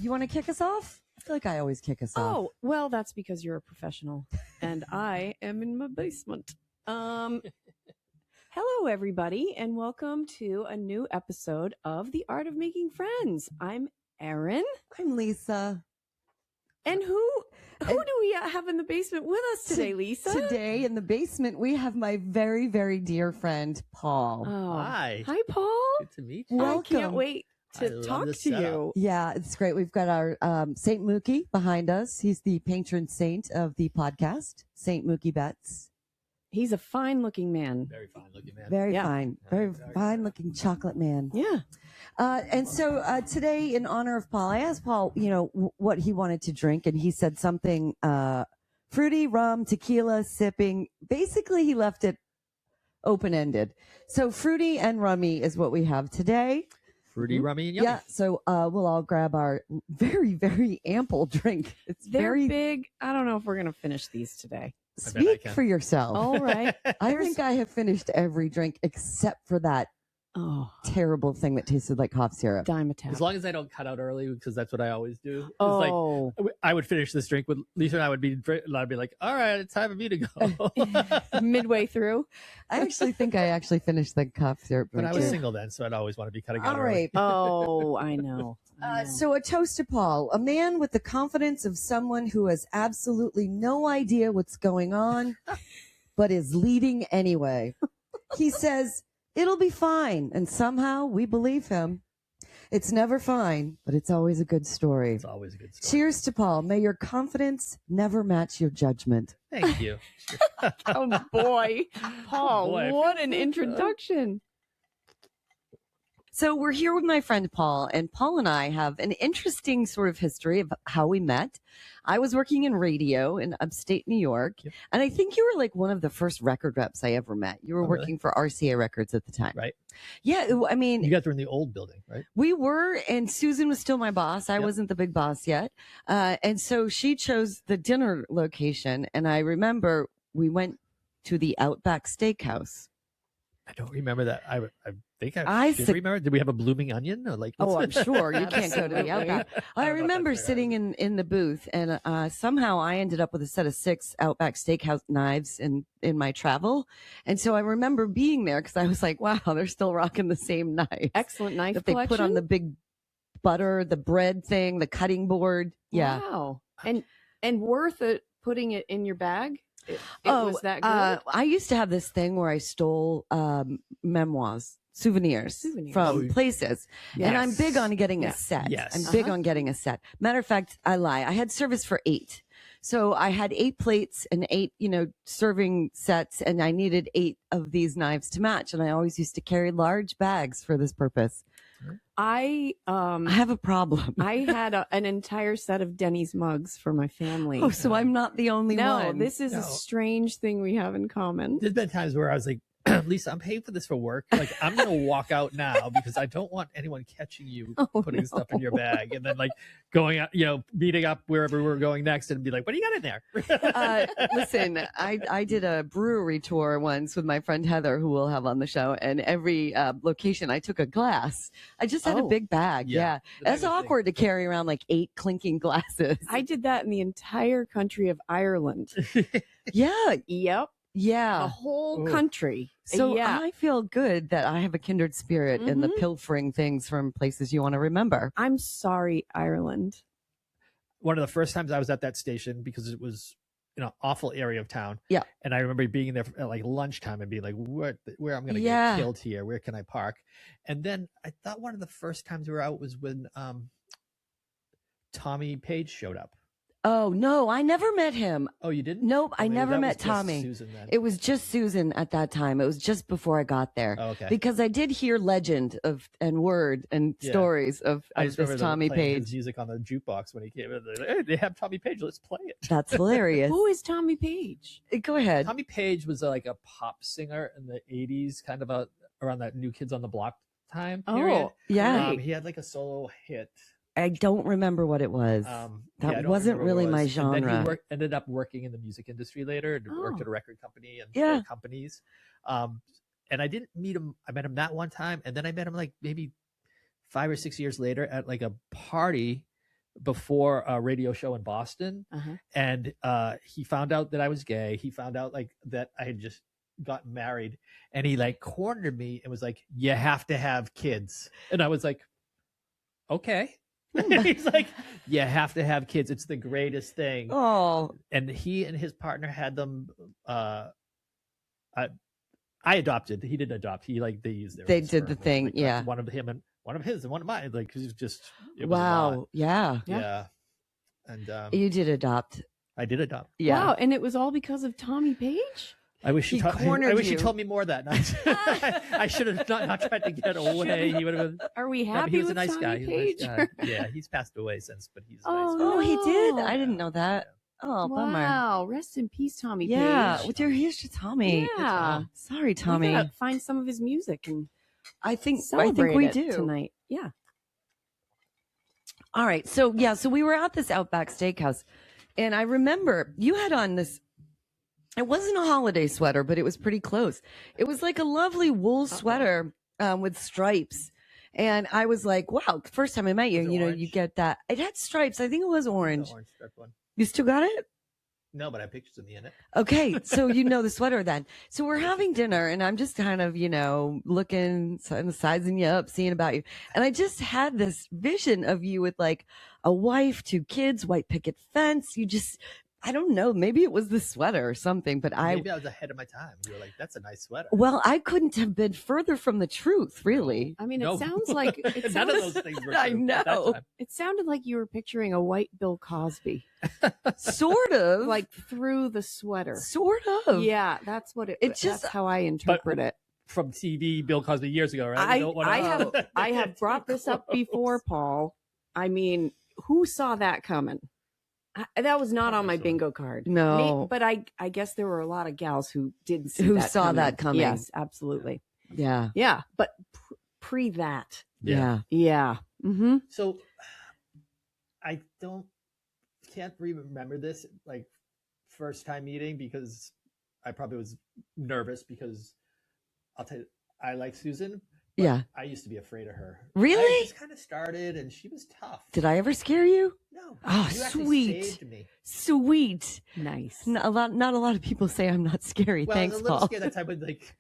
You want to kick us off? I feel like I always kick us off. Oh, well, that's because you're a professional and I am in my basement. Hello, everybody, and welcome to a new episode of The Art of Making Friends. I'm Erin. I'm Lisa. And who do we have in the basement with us today, Lisa? Today in the basement, we have my very, very dear friend, Paul. Oh. Hi. Hi, Paul. Good to meet you. Welcome. I can't wait to talk to you. Yeah, it's great. We've got our Saint Mookie behind us. He's the patron saint of the podcast, Saint Mookie Betts. He's a fine-looking man. Very fine looking man. Very Yeah. fine. Very fine-looking chocolate man. Yeah. And so today, in honor of Paul, I asked Paul, what he wanted to drink, and he said something fruity, rum, tequila, sipping. Basically, he left it open-ended. So fruity and rummy is what we have today. Fruity, rummy, and yummy. Yeah, so we'll all grab our very, very ample drink. It's They're very big. I don't know if we're going to finish these today. I bet I Speak can. for yourself. All right. I think I have finished every drink except for that Oh, terrible thing that tasted like cough syrup. dime a tap. As long as I don't cut out early, because that's what I always do. It's Oh. like I would finish this drink with Lisa, and I would be like, "All right, it's time for me to go." Midway through. I actually think I actually finished the cough syrup. But I drink was too. single then, so I'd always want to be cutting out All early. right. Oh, I know. So a toast to Paul, a man with the confidence of someone who has absolutely no idea what's going on, but is leading anyway. He says, it'll be fine. And somehow we believe him. It's never fine, but it's always a good story. It's always a good story. Cheers to Paul. May your confidence never match your judgment. Thank you. Oh, boy. Paul, boy. what an introduction. So we're here with my friend Paul, and Paul and I have an interesting sort of history of how we met. I was working in radio in upstate New York, Yep. and I think you were like one of the first record reps I ever met. You were Oh, really? working for RCA Records at the time. Right. Yeah, I mean, You guys were in the old building, right? we were, and Susan was still my boss. I Yep. wasn't the big boss yet. And so she chose the dinner location, and I remember we went to the Outback Steakhouse. I don't remember that. I think I did sug- remember. Did we have a blooming onion? Or like? Oh, I'm sure. You can't go to the Absolutely. Outback. I I don't know if remember that's right. sitting in the booth, and somehow I ended up with a set of 6 Outback Steakhouse knives in my travel. And so I remember being there because I was like, wow, they're still rocking the same knives Excellent knife that they collection. put on the big butter, the bread thing, the cutting board. Yeah. Wow. And worth it putting it in your bag? It was that good? I used to have this thing where I stole memoirs, souvenirs from Oh, places. And I'm big on getting a set. Yes. I'm big on getting a set. Matter of fact, I lie. I had service for 8. So I had 8 plates and 8, serving sets, and I needed 8 of these knives to match. And I always used to carry large bags for this purpose. I have a problem. I had an entire set of Denny's mugs for my family. Oh, so I'm not the only no, one. this is No. a strange thing we have in common. There's been times where I was like, Lisa, I'm paying for this for work. Like, I'm going to walk out now because I don't want anyone catching you Oh, putting stuff in your bag and then like going out, meeting up wherever we're going next and be like, what do you got in there? Listen, I did a brewery tour once with my friend Heather, who we'll have on the show, and every location I took a glass. I just had a Oh. big bag. Yeah. The That's biggest thing. awkward to carry around like 8 clinking glasses. I did that in the entire country of Ireland. Yeah. Yep. The Yeah. whole Ooh. country. So yeah. I feel good that I have a kindred spirit in the Mhm. pilfering things from places you want to remember. I'm sorry, Ireland. One of the first times I was at that station because it was in an awful area of town. Yeah. And I remember being there at like lunchtime and being like, where I'm going to Yeah. get killed here? Where can I park? And then I thought one of the first times we were out was when Tommy Page showed up. Oh, no, I never met him. Oh, you didn't? Nope, I maybe never that met was just Tommy. Susan then. It was just Susan at that time. It was just before I got there. Oh, okay. Because I did hear legend and word and Yeah. stories of I this just remember them Tommy playing Page. his music on the jukebox when he came in. They're like, hey, they have Tommy Page. Let's play it. That's hilarious. Who is Tommy Page? Go ahead. Tommy Page was like a pop singer in the 80s, kind of around that New Kids on the Block time period. Oh, Yeah. great. He had like a solo hit. I don't remember what it was. Yeah, I That don't wasn't remember what really it my was. And then genre. he ended up working in the music industry later and worked Oh. at a record company and Yeah. other companies. And I didn't meet him. I met him that one time. And then I met him like maybe 5 or 6 years later at like a party before a radio show in Boston, and he found out that I was gay. He found out like that I had just gotten married, and he like cornered me and was like, "You have to have kids," and I was like, "Okay." He's like, "You have to have kids. It's the greatest thing." Oh, And he and his partner had them. I adopted. He didn't adopt. He like they used their. They own did sperm. the thing, Like, yeah. One of him and one of his and one of mine. Like it was just. It was a lot. wow. Yeah. Yeah. And You did adopt. I did adopt. Yeah. Wow, and it was all because of Tommy Page? I wish He I cornered wish he you. told me more that night. I should have not tried to get away. He would have been. Are we No, but happy he was with a nice Tommy guy. He was a Page? nice guy. Yeah, he's passed away since, but he's a nice guy. Oh, he did. No. I didn't know that. Oh, bummer. Wow, rest in peace, Tommy Yeah. Page. With your here's to Tommy. Yeah. Sorry, We Tommy. gotta find some of his music and I think celebrate we it do tonight. Yeah. All right. So we were at this Outback Steakhouse, and I remember you had on this. It wasn't a holiday sweater, but it was pretty close. It was like a lovely wool sweater with stripes. And I was like, wow, first time I met you, Was it you know, orange? you get that. It had stripes. I think it was orange. The orange strip one. You still got it? No, but I have pictures of me in it. Okay. So you know the sweater then. So we're having dinner and I'm just kind of, looking, sizing you up, seeing about you. And I just had this vision of you with like a wife, 2 kids, white picket fence. I don't know, maybe it was the sweater or something, but Maybe I was ahead of my time. You were like, "That's a nice sweater." well, I couldn't have been further from the truth, really. I mean, No. it sounds like None of those things were true I at that know. time. it sounded like you were picturing a white Bill Cosby, Sort of. like through the sweater. Sort of. Yeah, that's what It's just- that's how I interpret it. From TV, Bill Cosby years ago, right? I, We don't wanna- I have brought this up before, Paul. I mean, who saw that coming? That was not on my bingo card. No. But I guess there were a lot of gals who did see Who that saw coming. that coming. Yes, absolutely. Yeah. Yeah, but pre that. Yeah. Yeah. Mm-hmm. So I can't remember this like first time meeting because I probably was nervous because I'll tell you, I like Susan. but Yeah. I used to be afraid of her. Really? I just kind of started and she was tough. Did I ever scare you? No. Oh, you actually sweet. saved me. Sweet. Nice. Not a lot of people say I'm not scary. Well, Thanks, I was a little Paul. scared that time when like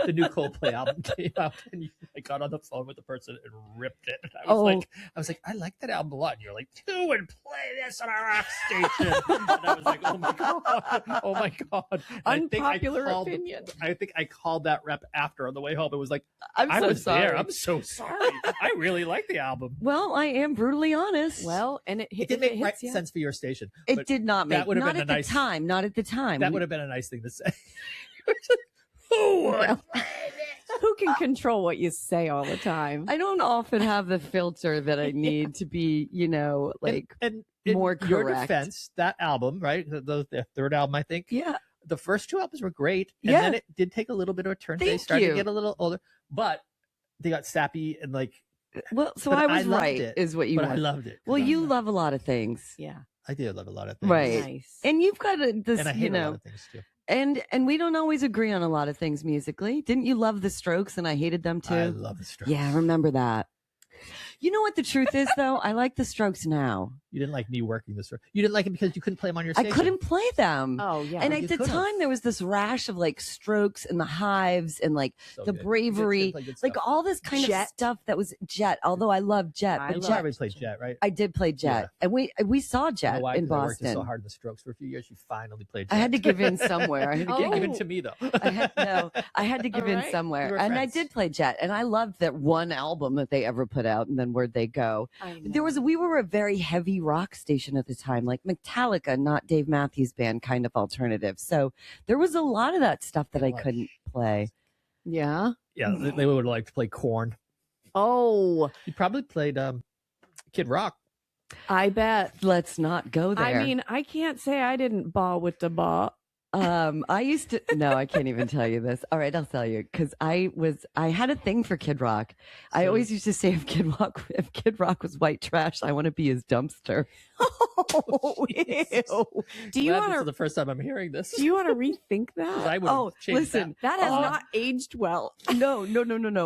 the new Coldplay album came out and I got on the phone with the person and ripped it. And I was like, I like that album a lot. And you're like, do and play this on our rock station. And I was like, oh my god. And Unpopular opinion. I think I called that rep after on the way home. It was like, I'm I so was sorry. there. I'm so sorry. I really like the album. Well, I am brutally honest. Well, and It if did make hits you. sense for your station. it but did not make. that would have Not been at a the nice- time. Not at the time. That would have been a nice thing to say. Who would Well, play this? Who can control what you say all the time? I don't often have the filter that I need to be, like and in more your correct. defense, that album, right? The third album, I think. yeah. The first 2 albums were great, and Yeah. then it did take a little bit of a turn. They Thank started you. to get a little older, but they got sappy and like. Well, so But I I was loved right, it. is what you But I want. loved it. Well, you love a lot of things, Yeah. I do love a lot of things, Right. Nice. and you've got this, And I hate a lot of things too. and we don't always agree on a lot of things musically. Didn't you love the Strokes, and I hated them too? I love the Strokes. Yeah, I remember that. You know what the truth is, though? I like the Strokes now. You didn't like me working the Strokes. You didn't like it because you couldn't play them on your I station. couldn't play them. Oh yeah. And you at the could've. time, there was this rash of like Strokes and the Hives and like So the good. bravery, You did play good like stuff. all this kind of Jet. stuff that was Jet. Although I love Jet, I but You love Jet, probably played Jet, right? I did play Jet, and we saw You know Jet why? in 'Cause I worked Boston. so hard in the Strokes for a few years. You finally played Jet. I had to give in somewhere. I had to Oh. give, Give it to me though. I had to give All in right. We somewhere, were and I friends. did play Jet, and I loved that one album that they ever put out, and then Where'd They Go? We were a very heavy rock station at the time, like Metallica, not Dave Matthews Band kind of alternative. So there was a lot of that stuff that I Much. couldn't play. Yeah. Yeah, they would have liked to play Korn. Oh, You probably played Kid Rock. I bet. Let's not go there. I mean, I can't say I didn't ball with the ball. I used to, no, I can't even tell you this. All right, I'll tell you. Cause I had a thing for Kid Rock. I So- always used to say if Kid Rock was white trash, I want to be his dumpster. Oh, ew. Do you Glad want this is to? the first time I'm hearing this? Do you want to rethink 'Cause I that? would Oh, change listen, That has not aged well. No.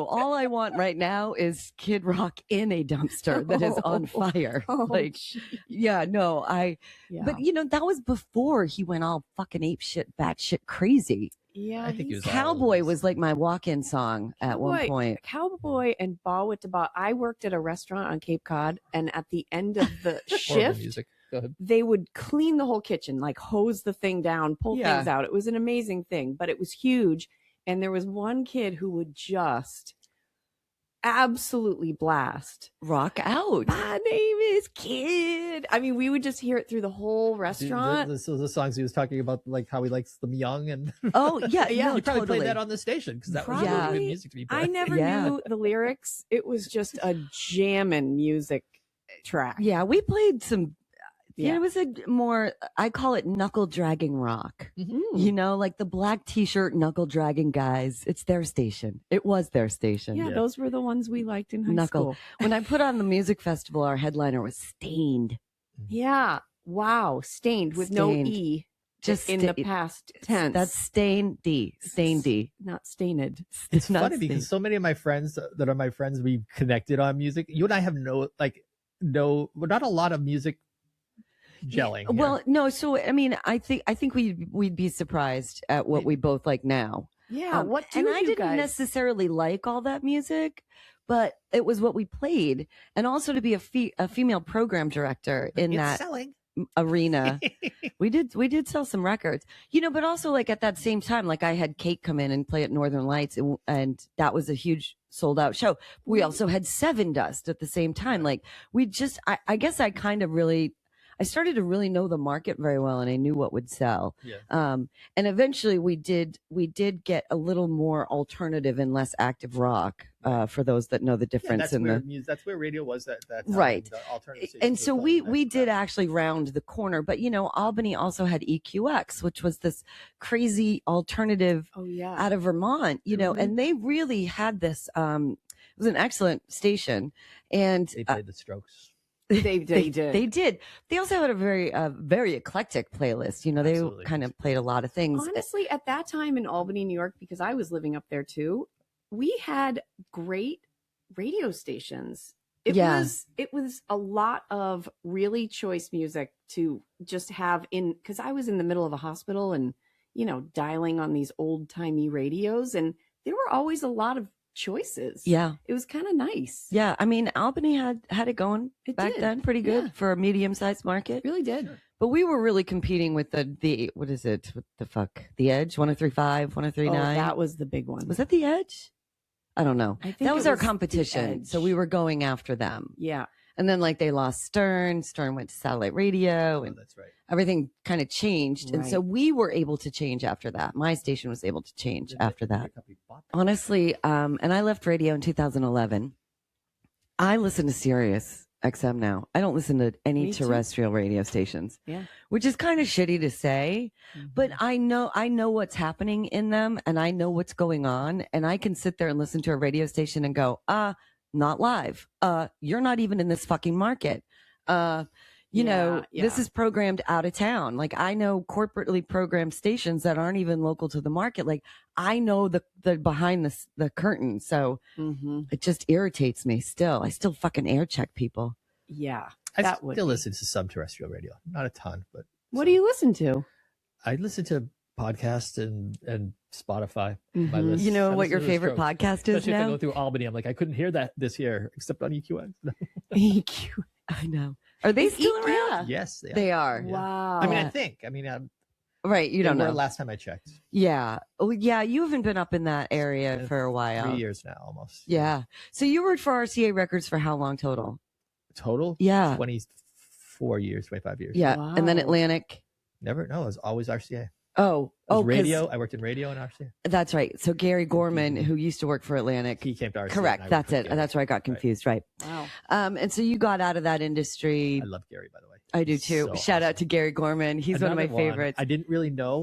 All I want right now is Kid Rock in a dumpster that is on fire. Oh, Like, yeah, no, Yeah. but that was before he went all fucking ape shit, batshit crazy. Yeah, I think he he's- was Cowboy was like my walk-in song at one Cowboy- point. Cowboy and Ba with the Ba. I worked at a restaurant on Cape Cod, and at the end of the Horrible shift, music. Go ahead. they would clean the whole kitchen, like hose the thing down, pull Yeah. things out. It was an amazing thing, but it was huge. And there was one kid who would just absolutely blast. Rock out. My name is Kid. I mean, we would just hear it through the whole restaurant. This was the songs he was talking about, like how he likes them young, and Oh yeah, Yeah, no, he probably totally. played that on the station because that was really Probably. good music to be I played. never Yeah. knew the lyrics. It was just a jammin' music track. Yeah, we played some. Yeah. It was a more, I call it knuckle dragging rock. Mm. Like the black t-shirt knuckle dragging guys. It's their station. It was their station. Yeah, Yeah. those were the ones we liked in high Knuckle. school. When I put on the music festival, our headliner was Stained. Yeah. Wow. Stained with no Stained. E. Just in the past tense. That's Stained D. Stained D. not stained. It's not funny because so many of my friends that are my friends, we connected on music. You and I have we're not a lot of music gelling. here. Well, no. So I mean, I think we'd be surprised at what we both like now. Yeah. What do and you I didn't guys? necessarily like all that music, but it was what we played, and also to be a female program director in It's that selling. arena. we did sell some records, but also like at that same time, like I had Kate come in and play at Northern Lights, and that was a huge sold out show. We also had Seven Dust at the same time. Like we just, I guess I kind of I started to really know the market very well, and I knew what would sell. Yeah. And eventually we did get a little more alternative and less active rock, for those that know the difference that's in where the. that's where radio was that time, Right. the alternative And stations so were we playing we that did stuff. actually round the corner, but Albany also had EQX, which was this crazy alternative Oh yeah. out of Vermont, Mhm. and they really had this. It was an excellent station, and They played the Strokes. They did. They did. They also had a very eclectic playlist. They Absolutely. kind of played a lot of things. Honestly, at that time in Albany, New York, because I was living up there too, we had great radio stations. It Yeah. was a lot of really choice music to just have because I was in the middle of a hospital and dialing on these old timey radios, and there were always a lot of choices. Yeah, It was kind of nice. yeah. I mean, Albany had it going It back did. then, pretty good Yeah. for a medium-sized market. It really did. But we were really competing with the what is it? What the fuck? The Edge, 103.5, 103.9. Oh, that was the big one. Was that the Edge? I don't know. I think That it was our was The competition. So Edge. we were going after them. Yeah. And then like they lost Stern. Stern went to satellite radio, Oh, and that's right. everything kind of changed. And so Right. we were able to change after that. My station was able to change Did after the that. company bought that? Honestly, and I left radio in 2011. I listen to Sirius XM now. I don't listen to any Me too. terrestrial radio stations. Yeah. Which is kind of shitty to say, but I know what's happening in them, and I know what's going on, and I can sit there and listen to a radio station and go, not live. You're not even in this fucking market. This Yeah. is programmed out of town. Like I know corporately programmed stations that aren't even local to the market. Like I know the behind the curtain. So Mhm. it just irritates me still. I still fucking air check people. Yeah. I That would still be- listen to some terrestrial radio, not a ton, but What do you listen to? I listen to podcasts and Spotify. My Mhm. list. You know I what listen your to the favorite Strokes. podcast is Especially if I now? go through Albany, I'm like, I couldn't hear that this year except on EQX. EQ. I know. Are they Is still EQ? around? Yes, they are. They are. Yeah. Wow. I mean, Yeah. I think. I mean, Right. You don't they were know. last time I checked. Yeah. Oh, yeah. You haven't been up in that area Yeah, for a while. 3 years now, almost. Yeah. So you worked for RCA Records for how long total? Total. Yeah. 24 years, 25 years. Yeah. And then Wow. Atlantic. Never. No, it was always RCA. Oh. It was 'Cause- radio. I worked in radio and RCA. That's right. So Gary Gorman, who used to work for Atlantic. He came to RCA. and I Correct. worked That's with it. Gary. That's where I got confused. Right. Wow. And so you got out of that industry. I love Gary, by the way. I do too. So Shout out awesome. to Gary Gorman. He's one of my Another favorites. I didn't really know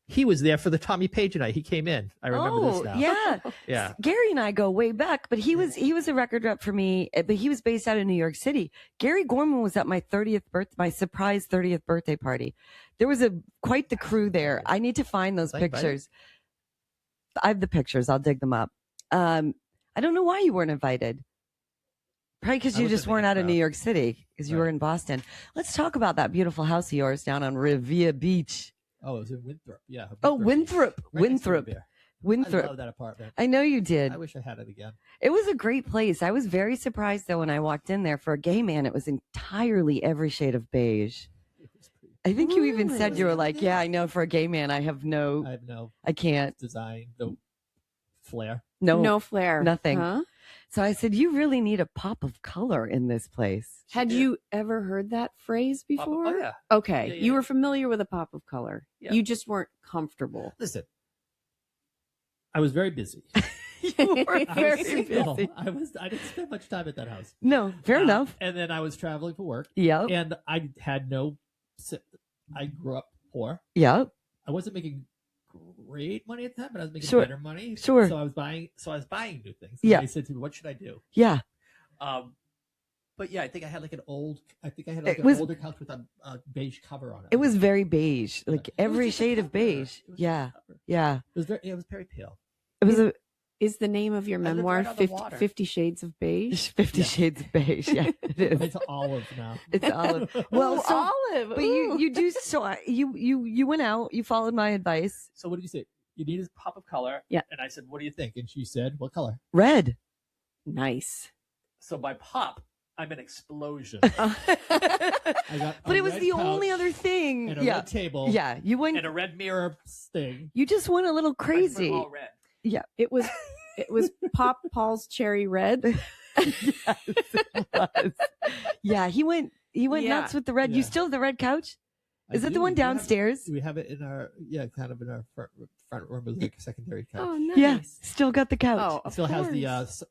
He was there for the Tommy Page night. He came in. I remember this now. Yeah. Yeah. Gary and I go way back, but he was a record rep for me, but he was based out of New York City. Gary Gorman was at my my surprise 30th birthday party. There was quite the crew there. I need to find those pictures. I have the pictures. I'll dig them up. I don't know why you weren't invited. Probably because you just weren't out of New York City because you were in Boston. Let's talk about that beautiful house of yours down on Revere Beach. Oh, it was in Winthrop. Yeah. Winthrop. Winthrop. I love that apartment. I know you did. I wish I had it again. It was a great place. I was very surprised, though, when I walked in there. For a gay man, it was entirely every shade of beige. I think you even said you were like, yeah, I know for a gay man, I can't. Design, no flair. No flair. Nothing. Huh? So I said, you really need a pop of color in this place. Had you ever heard that phrase before? Oh, yeah. Okay. Yeah. You were familiar with a pop of color. Yeah. You just weren't comfortable. Listen, I was very busy. You were very busy. I didn't spend much time at that house. No, fair enough. And then I was traveling for work. Yep. And I had I grew up poor. Yep. I wasn't making great money at the time, but I was making Sure. better money. Sure. So I was buying new things. Yeah. And they said to me, "What should I do?" Yeah. But yeah, I think I had an older couch with a beige cover on it. It was very beige, like every just a shade of cover. beige. It was Yeah. just a cover. Yeah. It was very pale. It was Is the name of your I lived memoir right on the water. 50 Shades of Beige? 50 Shades of Beige. Yeah, it is. It's olive now. It's olive. Well, so, Olive. but you do so. You went out. You followed my advice. So what did you say? You need a pop of color. Yeah. And I said, "What do you think?" And she said, "What color?" Red. Nice. So by pop, I'm an explosion. But I got it was the only other thing. and a red table. Yeah. You went. And a red mirror thing. You just went a little I crazy. went all red. Yeah. It was Pop Paul's Cherry Red. Yes, it was. Yeah. He went Yeah. nuts with the red. You Yeah. still have the red couch? I Is it do. the one We have- downstairs? We have it in our kind of in our front room as like a secondary couch. Oh, nice. Yeah. Still got the couch. Oh, It of still has the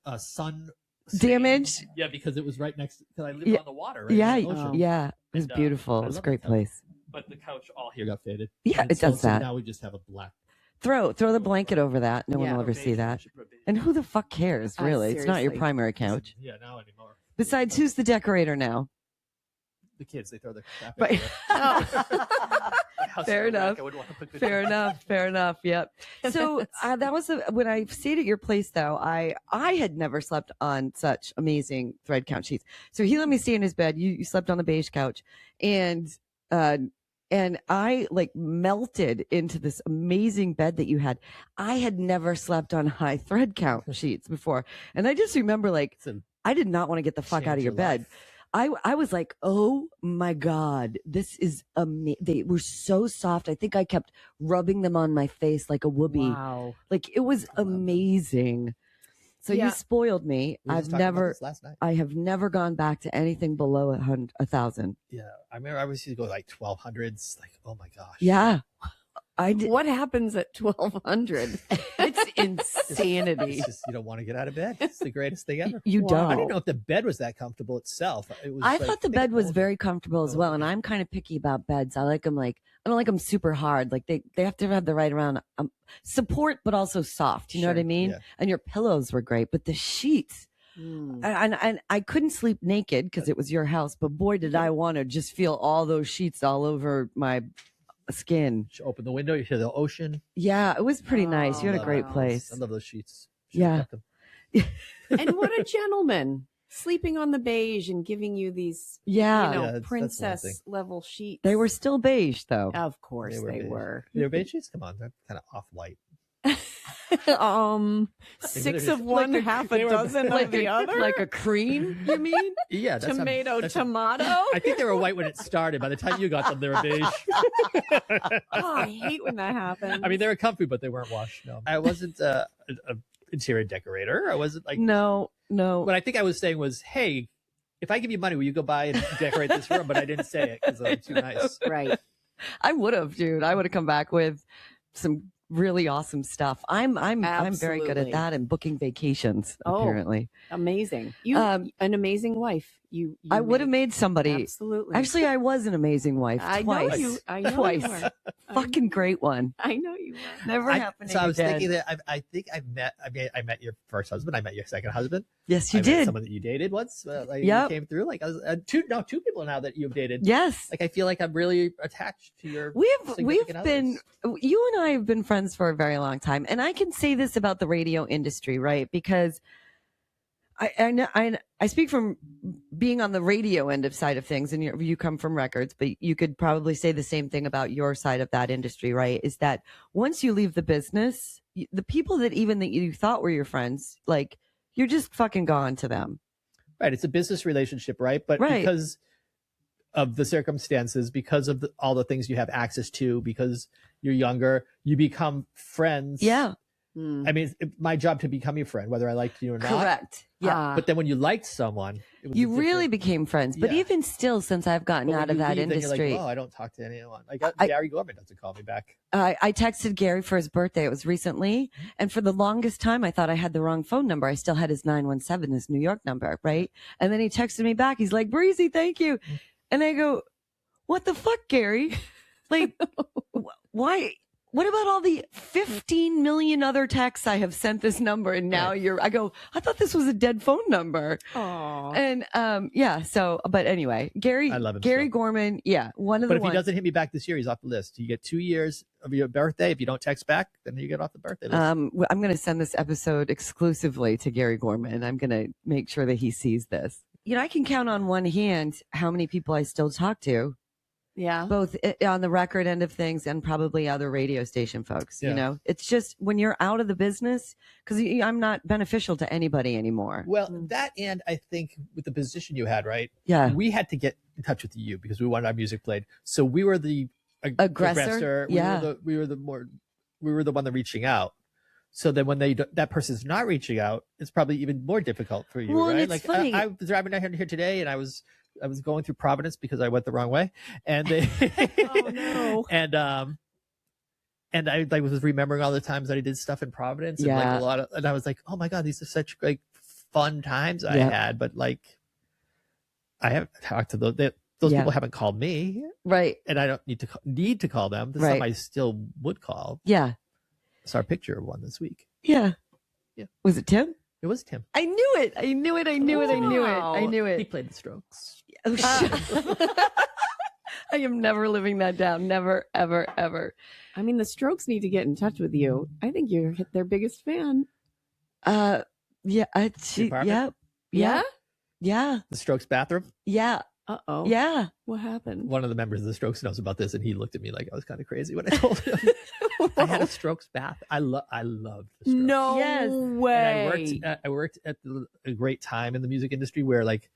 course. sun Damage? Yeah, because it was right next. Because I lived Yeah. on the water. Right Yeah. on the ocean. Yeah. It was And, beautiful. I It was a love great the couch. place. But the couch all here got faded. Yeah, And it does so that. now we just have a black. Throw the blanket over that. No one Yeah. will ever Beige, see that. we should put beige. And who the fuck cares, really? It's not your seriously. primary couch. Yeah, now anymore. Besides, who's the decorator now? The kids, they throw their crap. Right. everywhere. My house Fair is a wreck. enough. I wouldn't want to put good Fair enough. Fair enough. Yep. So that was when I stayed at your place, though. I had never slept on such amazing thread count sheets. So he let me stay in his bed. You slept on the beige couch, and I like melted into this amazing bed that you had. I had never slept on high thread count sheets before, and I just remember like It's a I did not want to get the fuck out of change your bed. life. I was like, oh my God, this is amazing. They were so soft. I think I kept rubbing them on my face like a whoopee. Wow. Like it was I love them. amazing. So Yeah. you spoiled me. We were just talking about this last night. I have never gone back to anything below 1,000. Yeah, I remember I used to go like 1200s. Like, oh my gosh. Yeah. I did. What happens at 1200? It's insanity. It's just you don't want to get out of bed. It's the greatest thing ever. You Wow. don't. I didn't know if the bed was that comfortable itself. It was. I like, thought the think bed was older. very comfortable as well, and I'm kind of picky about beds. I like them I don't like them super hard. Like they have to have the right amount of support, but also soft. You know what I Sure, mean? yeah. And your pillows were great, but the sheets. Hmm. And I couldn't sleep naked because it was your house, but boy, did I want to just feel all those sheets all over my skin. You open the window, you hear the ocean. Yeah, it was pretty nice. You had a Oh, great wow. place. I love those sheets. Yeah. Kept them. And what a gentleman. Sleeping on the beige and giving you these, Yeah. you know, Yeah, that's one thing. princess level sheets. They were still beige though. Of course They were they beige. were. They're beige sheets. Come on, they're kind of off white. 6 of one, Like a- half they a were dozen like of the other. like a cream, you mean? Yeah, that's Tomato. I think they were white when it started. By the time you got them, they were beige. Oh, I hate when that happens. I mean, they were comfy, but they weren't washed. No, I wasn't a interior decorator. I wasn't like. No. What I think I was saying was, hey, if I give you money, will you go buy and decorate this room? But I didn't say it because I'm too nice. right. I would have, dude. I would have come back with some really awesome stuff. I'm very good at Absolutely. that and booking vacations, Oh. apparently. Amazing. You Um, an amazing wife. I would have made somebody. Absolutely. Actually, I was an amazing wife. I twice. know you. I know Twice. You were. Fucking great one. I know you were. Never happened. So I was thinking that I think I met your first husband. I met your second husband. Yes, you I met did. someone that you dated once. Like Yep. you came through. Like I was two people now that you've dated. Yes. Like I feel like I'm really attached to your. We've significant been, others. you and I have been friends for a very long time, and I can say this about the radio industry, right? Because I speak from being on the radio end of side of things, and you come from records, but you could probably say the same thing about your side of that industry, right? Is that once you leave the business, the people that you thought were your friends, like you're just fucking gone to them. Right. It's a business relationship, right? But Right. because of the circumstances, because of all the things you have access to, because you're younger, you become friends. Yeah. I mean, it's my job to become your friend, whether I liked you or not. Correct. Yeah. But then when you liked someone, it was You really became friends. But Yeah. even still, since I've gotten out of that industry, You're like, oh, I don't talk to anyone. Like Gary Gorman doesn't call me back. I texted Gary for his birthday. It was recently. And for the longest time, I thought I had the wrong phone number. I still had his 917, his New York number, right? And then he texted me back. He's like, Breezy, thank you. And I go, what the fuck, Gary? Like, why? What about all the 15 million other texts I have sent this number? And now I I thought this was a dead phone number. Aww. And yeah, so, but anyway, Gary, I love him Gary so. Gorman. Yeah. One of But the if ones. he doesn't hit me back this year, he's off the list. You get 2 years of your birthday. If you don't text back, then you get off the birthday list. I'm going to send this episode exclusively to Gary Gorman. I'm going to make sure that he sees this. You know, I can count on one hand how many people I still talk to, Yeah. both on the record end of things and probably other radio station folks. Yeah. You know, it's just when you're out of the business, because I'm not beneficial to anybody anymore. Well, that and I think with the position you had, right? Yeah. We had to get in touch with you because we wanted our music played. So we were the Aggressor? Yeah. We were the one that reaching out. So then when that person's not reaching out, it's probably even more difficult for you, Well, and right? it's Like funny. I was driving down here today, and I was going through Providence because I went the wrong way, and they, Oh no. and I like was remembering all the times that I did stuff in Providence, and Yeah. like and I was like, oh my god, these are such like fun times I Yeah. had, but like I haven't talked to those. Those Yeah. people haven't called me, Right. and I don't need to call them. There's Right. some I still would call. Yeah. Saw a picture of one this week. Yeah. Yeah. Was it Tim? It was Tim. I knew it. I knew it. I knew it. I knew it. I knew He it. played the Strokes. Oh, shit. I am never living that down. Never, ever, ever. I mean, the Strokes need to get in touch with you. I think you're their biggest fan. Yeah. The Yeah. apartment? Yeah. Yeah. The Strokes bathroom. Yeah. Uh-oh. Yeah. What happened? One of the members of the Strokes knows about this, and he looked at me like I was kind of crazy when I told him. I had a Strokes bath. I loved the Strokes. No Yes. way. And I worked at a great time in the music industry where like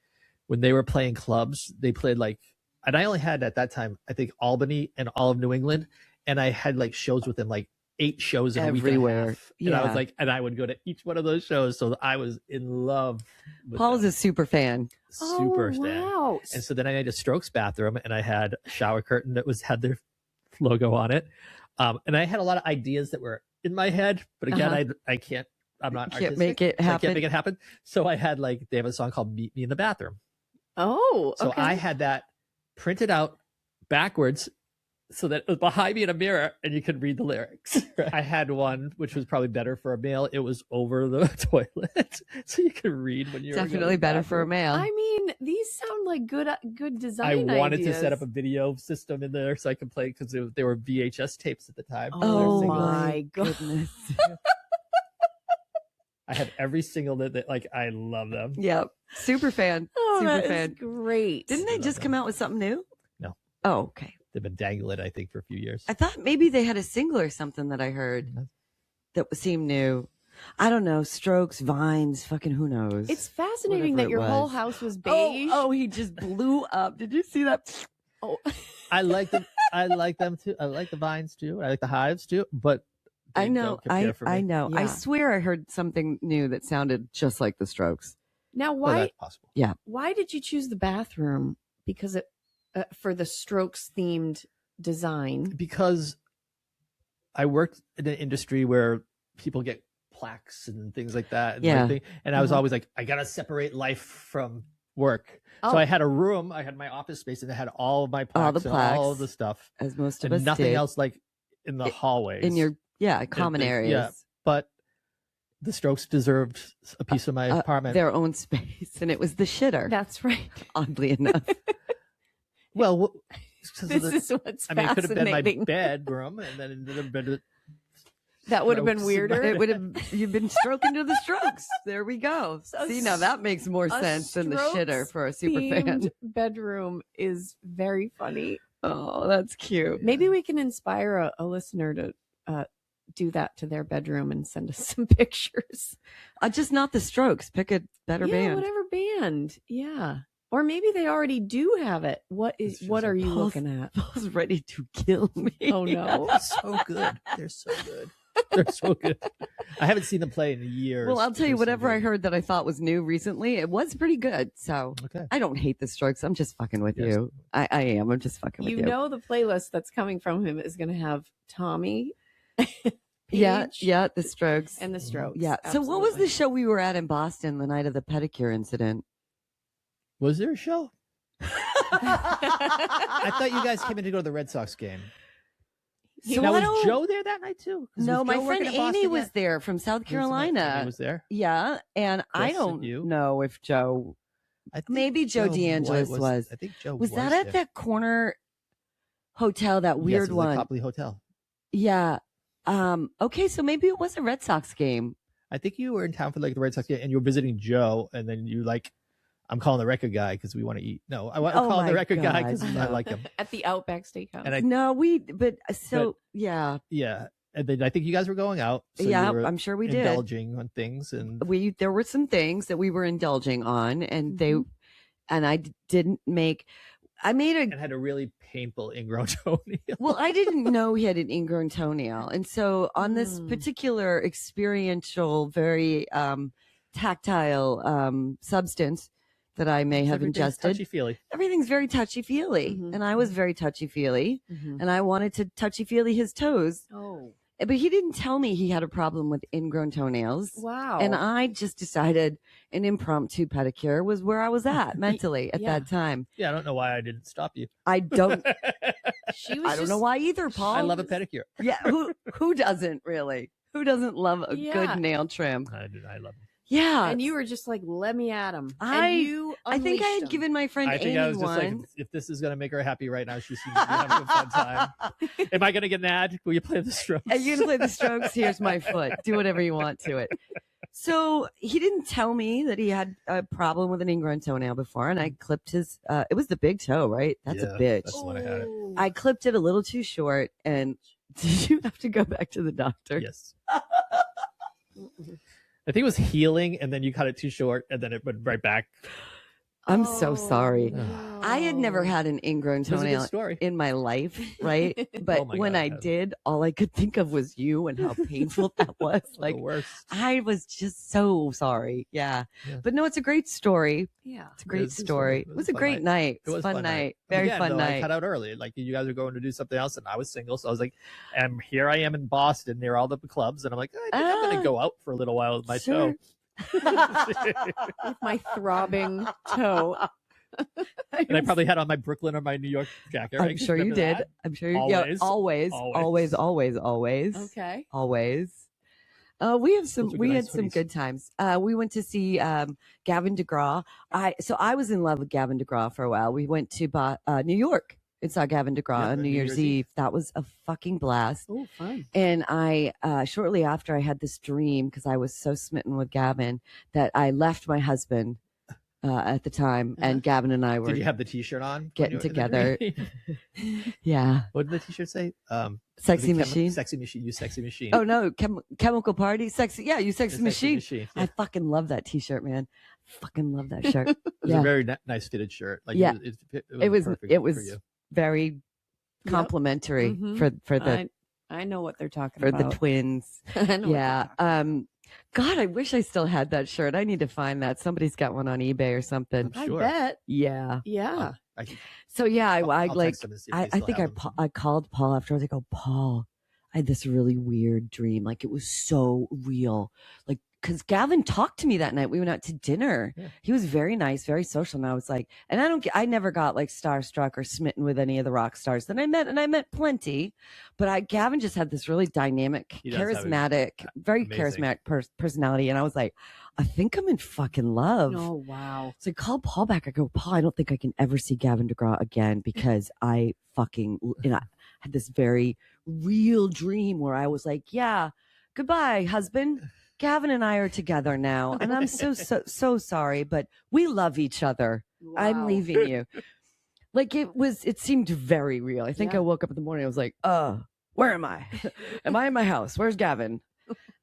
when they were playing clubs, they played like, and I only had at that time, I think Albany and all of New England. And I had like shows with them, like 8 shows in a week and a Everywhere. half. And I Yeah. was like, and I would go to each one of those shows. So I was in love with Paul's them. a super fan. Super oh, fan. wow. And so then I had a Strokes bathroom, and I had a shower curtain that had their logo on it. And I had a lot of ideas that were in my head, but again, Uh-huh. I can't. I'm not Can't artistic, make it so I happen. can't make it happen. So I had like they have a song called "Meet Me in the Bathroom." Oh, So okay. I had that printed out backwards, so that it was behind me in a mirror, and you could read the lyrics. I had one which was probably better for a male. It was over the toilet, so you could read when you were going to Definitely the better for a bathroom. male. I mean, these sound like good I design wanted ideas. to set up a video system in there so I could play because they were VHS tapes at the time. Oh, They were Oh singles. my God. goodness. I had every single that like I love them. Yep. Super fan. Oh, Super that is fan. great. Didn't they love just them. come out with something new? No. Oh, okay. They've been dangling, I think, for a few years. I thought maybe they had a single or something that I heard that seemed new. I don't know. Strokes, Vines, fucking who knows? It's fascinating Whatever that it your whole was. house was beige. Oh, he just blew up. Did you see that? Oh. I like them. I like them too. I like the Vines too. I like the Hives too. But they I know. don't compare for me. I know. I Yeah. swear I heard something new that sounded just like the Strokes. Now, Well, why that's possible. why did you choose the bathroom? Because it for the Strokes themed design. Because I worked in an industry where people get plaques and things like that. And Yeah. and I was Mhm. always like, I gotta separate life from work. Oh. So I had a room. I had my office space, and it had all of my plaques, All the plaques. and all of the stuff, as most of and us nothing did. else like in the hallways. In your common areas. Yeah, but the Strokes deserved a piece of my apartment. Their own space, and it was the shitter. That's right. Oddly enough. Well, This is what's I mean, it could have been my fascinating. bedroom, and then it would have been That would have been Strokes. weirder. It would have you've been stroking to the Strokes. There we go. A See, now that makes more a sense than the shitter Strokes for a super fan. themed bedroom is very funny. Oh, that's cute. Maybe we can inspire a listener to do that to their bedroom and send us some pictures. Just not the Strokes. Pick a better band. Whatever band. Yeah. Or maybe they already do have it. What are you looking at? Paul's ready to kill me. Oh no. so good. They're so good. They're so good. I haven't seen them play in years. Well, I'll tell you, They're so whatever I good. heard that I thought was new recently, it was pretty good. So Okay. I don't hate the Strokes. I'm just fucking with Yes. you. I am. I'm just fucking with you. You know the playlist that's coming from him is going to have Tommy, Yeah, Paige, yeah, the Strokes. and the Strokes. Yeah. So what was the Absolutely. show we were at in Boston the night of the pedicure incident? Was there a show? I thought you guys came in to go to the Red Sox game. So now, I was don't- Joe there that night too? 'Cause No, was my Joe friend working in Amy Boston was yet? there from South Amy Carolina. was there. Yeah, and I Chris don't and you? know if Joe I think Maybe Joe DeAngelis was. I think Joe was that at there. that corner hotel, that Yes, weird it was one. the Copley Hotel. Yeah. Okay, so maybe it was a Red Sox game. I think you were in town for like the Red Sox game, and you were visiting Joe, and then you like, I'm calling the record guy because we want to eat. No, I'm Oh calling the my record guy because God, I no. like him. At the Outback Steakhouse. And I No, yeah, yeah, and then I think you guys were going out. So you yeah, were I'm sure we did. indulging on things, and There were some things that we were indulging on, and I didn't make. I made a and had a really painful ingrown toenail. Well, I didn't know he had an ingrown toenail. And so on this particular experiential, very tactile substance that I may have ingested, Touchy-feely. everything's very touchy-feely. And I was very touchy-feely. And I wanted to touchy-feely his toes. Oh. But he didn't tell me he had a problem with ingrown toenails. Wow. And I just decided an impromptu pedicure was where I was at mentally at that time. Yeah, I don't know why I didn't stop you. I don't She was I don't know why either, Paul. I love a pedicure. Yeah, who doesn't really? Who doesn't love a Yeah. good nail trim? I love them. Yeah, And you were just like, let me at him. I think I unleashed had him. given my friend I think Amy I was just like, one. if this is gonna make her happy right now, she seems to be having a fun time. Am I gonna get an ad? Will you play the Strokes? Are you gonna play the Strokes? Here's my foot. Do whatever you want to it. So he didn't tell me that he had a problem with an ingrown toenail before, and I clipped his. It was the big toe, right? That's a bitch. That's when I had it. Oh. I clipped it a little too short, and did you have to go back to the doctor? Yes. I think it was healing, and then you cut it too short, and then it went right back. I'm so sorry. no. I had never had an ingrown It was a good toenail story. in my life, right? But Oh my when God, I Heather. did, all I could think of was you and how painful that was. Like, the worst. I was just so sorry. Yeah. Yeah. But no, it's a great story. Yeah. It's a great was a story. story. It was a great night. It was a fun night. Very Again, fun though, I night. cut out early. Like you guys are going to do something else, and I was single, so I was like, and here I am in Boston near all the clubs, and I'm like, I think I'm Ah. gonna go out for a little while with my Sure. toe. With my throbbing toe. And I probably had on my Brooklyn or my New York jacket. Right? I'm sure you Remember did. that? I'm sure you yeah, Always. always. Okay. Always. We have some. Those are We nice had some hoodies. good times. We went to see Gavin DeGraw. I was in love with Gavin DeGraw for a while. We went to New York and saw Gavin DeGraw Yeah, on New Year's Eve. That was a fucking blast. Oh, fun. And I shortly after I had this dream because I was so smitten with Gavin that I left my husband at the time, and Gavin and I were Did you have the T-shirt on? when getting you were in the together. dream? Yeah, What did the T-shirt say? sexy machine. Sexy machine. You sexy machine. Oh no, chemical party, sexy. Yeah, you The sexy machine. Yeah. I fucking love that T-shirt, man. Fucking love that shirt. It was Yeah. a very nice fitted shirt. Like Yeah. it was perfect it was for you. very complimentary Mhm. for the I know what they're talking for the about. twins. I know what they're Yeah. talking God, I wish I still had that shirt. I need to find that. Somebody's got one on eBay or something. about. Sure. I bet. Yeah. Yeah. So yeah, I I'll like text them and see if I they still think have them. I called Paul afterwards. I go, Paul, I had this really weird dream. Like it was so real. Like, because Gavin talked to me that night. We went out to dinner. Yeah. He was very nice, very social. And I was like, and I never got like starstruck or smitten with any of the rock stars that I met. And I met plenty, but Gavin just had this really dynamic, He does have a charismatic, very amazing charismatic personality. And I was like, I think I'm in fucking love. Oh, wow. So I called Paul back. I go, Paul, I don't think I can ever see Gavin DeGraw again because I had this very real dream where I was like, yeah, goodbye, husband. Gavin and I are together now, and I'm so sorry, but we love each other. Wow. I'm leaving you. Like it seemed very real. I think I woke up in the morning. I was like, where am I? Am I in my house? Where's Gavin?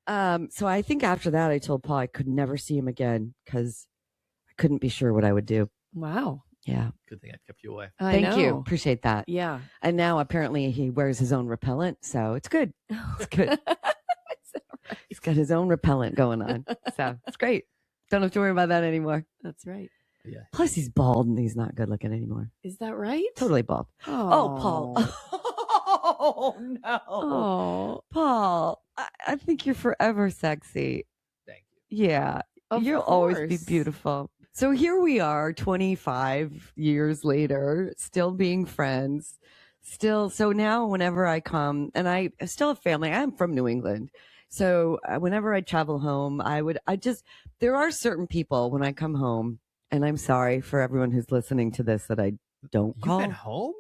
So I think after that, I told Paul I could never see him again because I couldn't be sure what I would do. Wow. Yeah. Good thing I kept you away. Thank you. Appreciate that. Yeah. And now apparently he wears his own repellent, so it's good. It's good. He's got his own repellent going on. So it's great. Don't have to worry about that anymore. That's right. Yeah. Plus he's bald and he's not good looking anymore. Is that right? Totally bald. Oh, Paul. Oh, no. Oh, Paul, I think you're forever sexy. Thank you. Yeah. of You'll always be course. beautiful. So here we are 25 years later, still being friends. So now whenever I come, and I still have family, I'm from New England. So whenever I travel home, there are certain people when I come home, and I'm sorry for everyone who's listening to this that I don't call. You've been home?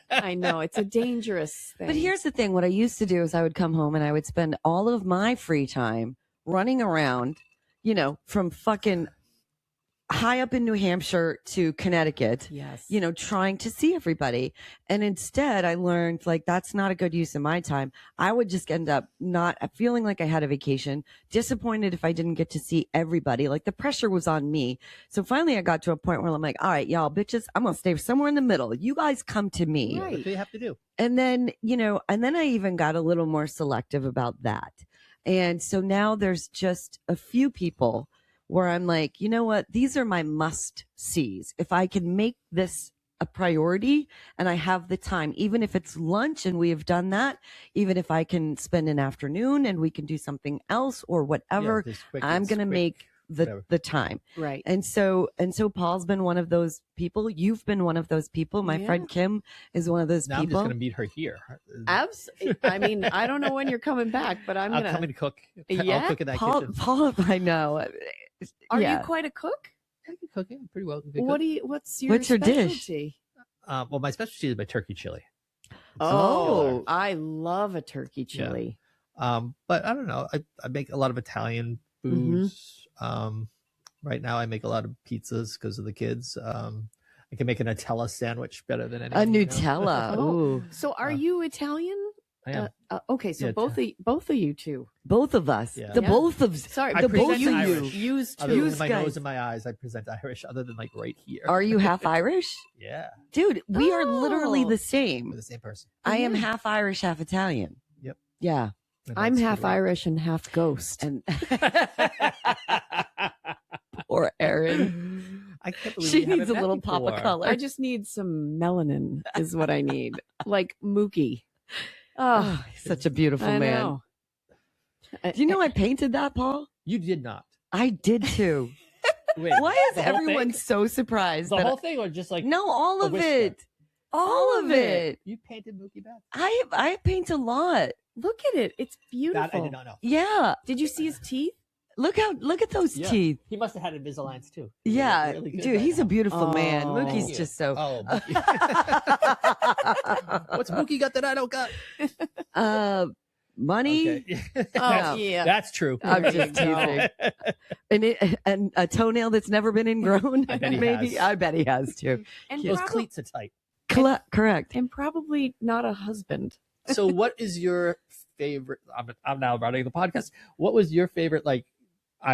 I know. It's a dangerous thing. But here's the thing. What I used to do is I would come home and I would spend all of my free time running around, from fucking high up in New Hampshire to Connecticut, yes. Trying to see everybody. And instead I learned like, that's not a good use of my time. I would just end up not feeling like I had a vacation, disappointed if I didn't get to see everybody. Like the pressure was on me. So finally I got to a point where I'm like, all right, y'all bitches, I'm going to stay somewhere in the middle. You guys come to me. Right. What do you have to do? And then, and then I even got a little more selective about that. And so now there's just a few people where I'm like, you know what? These are my must sees. If I can make this a priority and I have the time, even if it's lunch and we have done that, even if I can spend an afternoon and we can do something else or whatever, I'm going to make the time. Right. And so Paul's been one of those people. You've been one of those people. My friend Kim is one of those now people. I'm just going to meet her here. Absolutely. I mean, I don't know when you're coming back, but I'll come and cook. Yeah? I'll cook in that kitchen. Paul, I know. Are you quite a cook? I can cook. Yeah, pretty well. What's your dish? Well, my specialty is my turkey chili. Oh, I love a turkey chili. Yeah. But I don't know. I make a lot of Italian foods. Right now I make a lot of pizzas because of the kids. I can make a Nutella sandwich better than anything. A Nutella. Ooh. So are you Italian? I am. Okay, so both of you two. Both of us. Yeah. The both of Sorry, the both of you. Irish. Used to. Other than my guys. nose and my eyes, I present Irish. Other than like right here. Are you half Irish? Yeah. Dude, we are literally the We're same. the same person. I am half Irish, half Italian. Yep. Yeah. And I'm that's half pretty Irish and half ghost. And poor Erin. I can't believe She we haven't needs a met little pop of before. color. I just need some melanin is what I need. Like Mookie. Oh, he's such a beautiful I man. know. Do you know I painted that, Paul? You did not. I did too. Wait, Why is the whole everyone thing? so surprised? The that whole thing, or just like No, all a of whisper? it. All of it. You painted Mookie back? I paint a lot. Look at it. It's beautiful. That I did not know. Yeah. Did you see his teeth? Look at those Yeah. teeth. He must have had Invisaligns too. Yeah. Really good Dude, right he's a now. beautiful man. Oh. Mookie's Yeah. just so Oh, Mookie. What's Mookie got that I don't got? money. Okay. Oh, yeah. That's true. I'm There just you go. teasing. And a toenail that's never been ingrown. I bet he Maybe. has. I bet he has too. And, Those prob- cleats are tight. Correct. and probably not a husband. So, what is your favorite? I'm now running the podcast. What was your favorite? Like,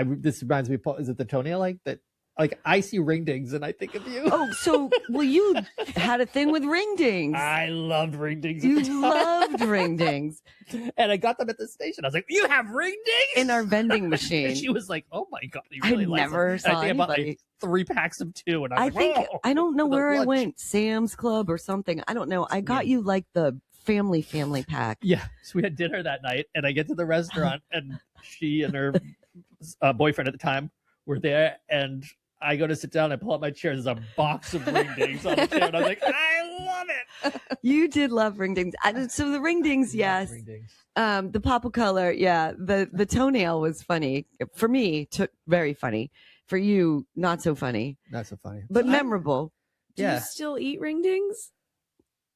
this reminds me. Is it the toenail? Like that? Like I see ring dings and I think of you. Oh, so well, you had a thing with ring dings. I loved ring dings. You loved ring dings And I got them at the station. I was like, "You have ring dings in our vending And machine. she was like, "Oh my god, he I really likes never them." saw And I think I bought anybody. like 3 packs of 2, and I I was think like, "Oh." I don't know for the where I lunch. went, Sam's Club or something. I don't know. I got Yeah. you like the family pack. Yeah. So we had dinner that night, and I get to the restaurant, and she and her boyfriend at the time were there, and I go to sit down, I pull out my chair, there's a box of ring dings on the chair, and I was like, I love it. You did love ring dings. So the ring dings, yes. Ring dings. The pop color, yeah. The toenail was funny. For me, very funny. For you, not so funny. Not so funny. But memorable. Do you still eat ring dings?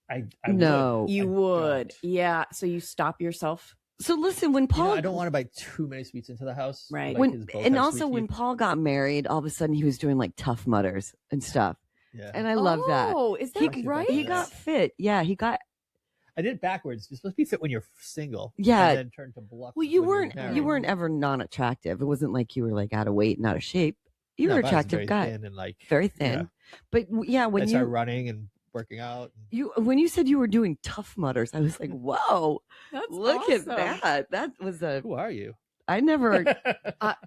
I No. You would. don't. Yeah. So you stop yourself. So listen, when Paul, I don't want to buy too many sweets into the house. Right. Like his both and have also sweet when teeth. Paul got married, all of a sudden he was doing like Tough Mudders and stuff. Yeah. And I love that. Oh, is He- that right? He got fit. Yeah, he got. I did it backwards. You're supposed to be fit when you're single. Yeah. And then turn to bluff. Well, you when weren't. you're You married. weren't ever non-attractive. It wasn't like you were like out of weight and out of shape. You No, were but I was attractive very guy, thin and like very thin. yeah. But yeah, I when started you running and working out. when you said you were doing Tough Mudders, I was like, whoa, That's look at awesome. that. That was a. Who are you? I never.